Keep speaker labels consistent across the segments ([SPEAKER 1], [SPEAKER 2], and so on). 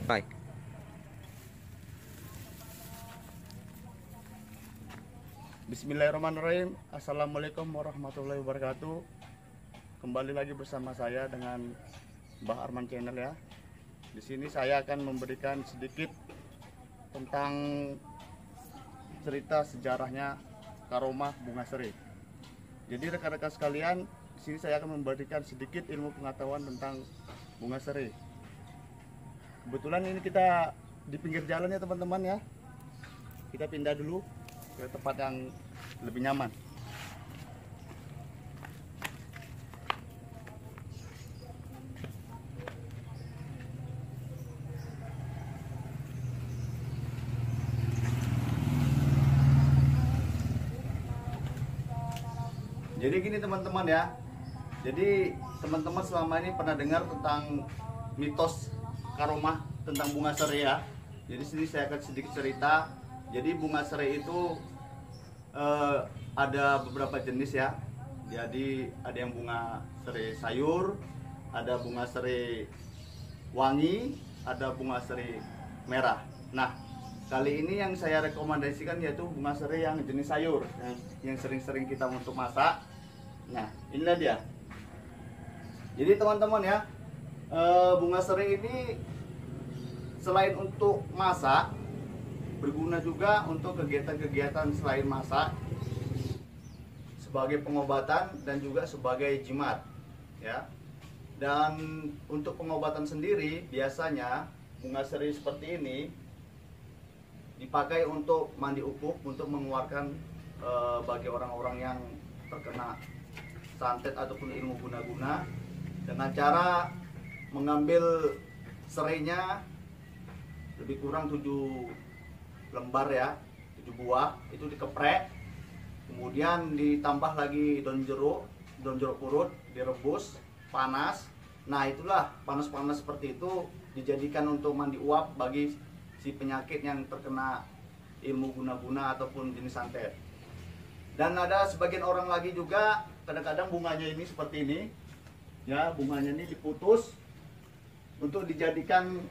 [SPEAKER 1] Baik.
[SPEAKER 2] Bismillahirrahmanirrahim. Assalamualaikum warahmatullahi wabarakatuh. Kembali lagi bersama saya dengan Mbah Arman Channel ya. Di sini saya akan memberikan sedikit tentang cerita sejarahnya karomah bunga serai. Jadi rekan-rekan sekalian, di sini saya akan memberikan sedikit ilmu pengetahuan tentang bunga serai. Kebetulan ini kita di pinggir jalan ya teman-teman ya. Kita pindah dulu ke tempat yang lebih nyaman. Jadi gini teman-teman ya. Jadi teman-teman selama ini pernah dengar tentang mitos karomah tentang bunga serai ya. Jadi sini saya akan sedikit cerita. Jadi bunga serai itu ada beberapa jenis ya. Jadi ada yang bunga serai sayur, ada bunga serai wangi, ada bunga serai merah. Nah, kali ini yang saya rekomendasikan yaitu bunga serai yang jenis sayur, yang sering-sering kita untuk masak. Nah, inilah dia. Jadi teman-teman ya, bunga serai ini selain untuk masak, berguna juga untuk kegiatan-kegiatan selain masak, sebagai pengobatan dan juga sebagai jimat ya. Dan untuk pengobatan sendiri biasanya bunga serai seperti ini dipakai untuk mandi ukuk, untuk mengeluarkan bagi orang-orang yang terkena santet ataupun ilmu guna-guna, dengan cara mengambil serainya lebih kurang 7 lembar ya, 7 buah, itu dikeprek, kemudian ditambah lagi daun jeruk purut, direbus panas. Nah, itulah panas-panas seperti itu dijadikan untuk mandi uap bagi si penyakit yang terkena ilmu guna-guna ataupun jenis santet. Dan ada sebagian orang lagi juga kadang-kadang bunganya ini seperti ini ya, bunganya ini diputus untuk dijadikan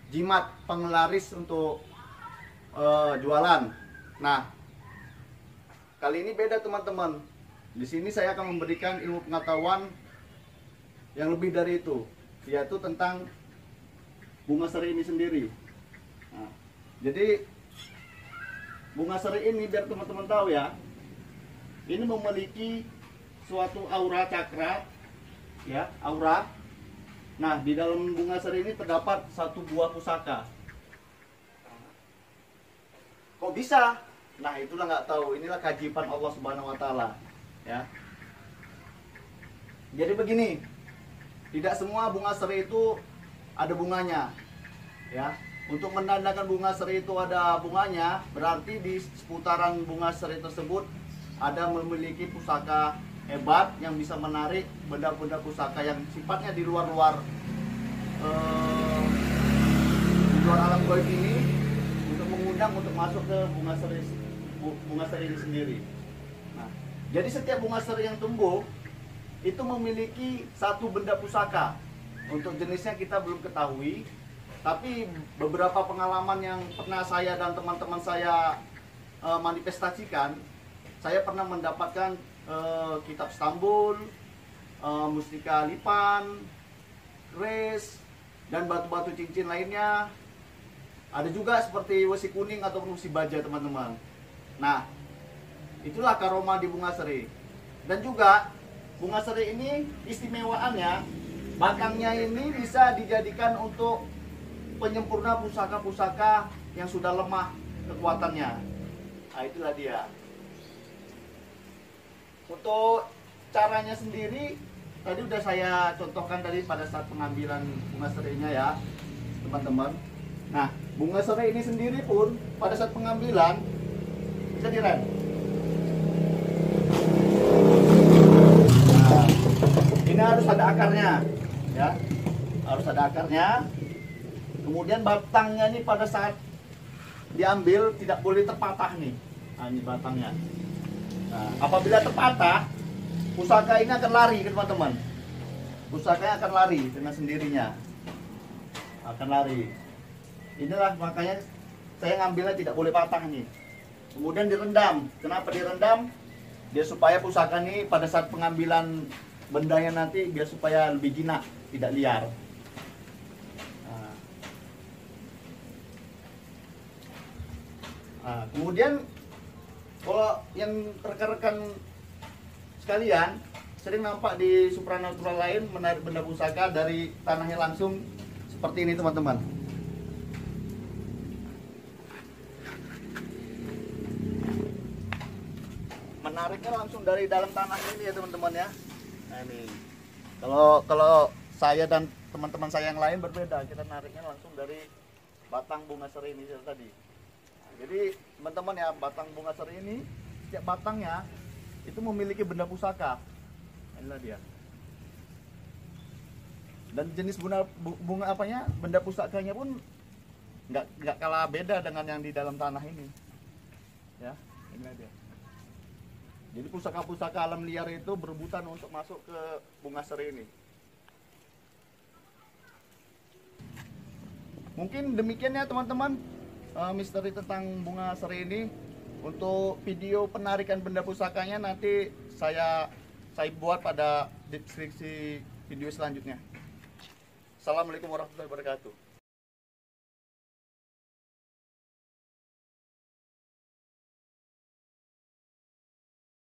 [SPEAKER 2] jimat penglaris untuk jualan. Nah, kali ini beda teman-teman. Di sini saya akan memberikan ilmu pengetahuan yang lebih dari itu, yaitu tentang bunga serai ini sendiri. Nah, jadi bunga serai ini biar teman-teman tahu ya, ini memiliki suatu aura cakra ya, aura. Nah, di dalam bunga serai ini terdapat satu buah pusaka. Kok bisa? Nah, itulah nggak tahu. Inilah keajaiban Allah Subhanahu Wa Taala, ya. Jadi begini, tidak semua bunga serai itu ada bunganya, ya. Untuk menandakan bunga serai itu ada bunganya, berarti di seputaran bunga serai tersebut ada memiliki pusaka hebat yang bisa menarik benda-benda pusaka yang sifatnya di luar alam gaib ini, untuk mengundang untuk masuk ke bunga serai ini sendiri. Nah, jadi setiap bunga serai yang tumbuh itu memiliki satu benda pusaka. Untuk jenisnya kita belum ketahui, tapi beberapa pengalaman yang pernah saya dan teman-teman saya manifestasikan, saya pernah mendapatkan kitab Stambul, mustika lipan, kris, dan batu-batu cincin lainnya. Ada juga seperti wesi kuning ataupun wesi baja teman-teman. Nah, itulah karomah di bunga serai. Dan juga bunga serai ini istimewaannya, batangnya ini bisa dijadikan untuk penyempurna pusaka-pusaka yang sudah lemah kekuatannya. Nah, itulah dia. Untuk caranya sendiri tadi udah saya contohkan tadi pada saat pengambilan bunga serainya ya teman-teman. Nah, bunga serai ini sendiri pun pada saat pengambilan bisa direm. Nah, ini harus ada akarnya ya, harus ada akarnya. Kemudian batangnya ini pada saat diambil tidak boleh terpatah nih. Nah, ini batangnya. Nah, apabila terpatah, pusaka ini akan lari, teman-teman. Pusakanya akan lari dengan sendirinya. akan lari. Inilah makanya saya ngambilnya tidak boleh patah ini. Kemudian direndam. Kenapa direndam? Dia supaya pusaka ini pada saat pengambilan bendanya nanti biar supaya lebih jinak, tidak liar. Nah, kemudian kalau yang rekan-rekan sekalian sering nampak di supranatural lain menarik benda pusaka dari tanahnya langsung seperti ini teman-teman. Menariknya langsung dari dalam tanah ini ya teman-teman ya. Nah ini. Kalau saya dan teman-teman saya yang lain berbeda, kita nariknya langsung dari batang bunga seri ini tadi. Nah, jadi teman-teman ya, batang bunga seri ini setiap batangnya itu memiliki benda pusaka. Inilah dia. Dan jenis bunga apanya, benda pusakanya pun nggak kalah beda dengan yang di dalam tanah ini. Ya, inilah dia. Jadi pusaka-pusaka alam liar itu berebutan untuk masuk ke bunga seri ini. Mungkin demikian ya teman-teman, misteri tentang bunga seri ini. Untuk video penarikan benda pusakanya nanti saya buat pada deskripsi video selanjutnya. Assalamualaikum warahmatullahi wabarakatuh.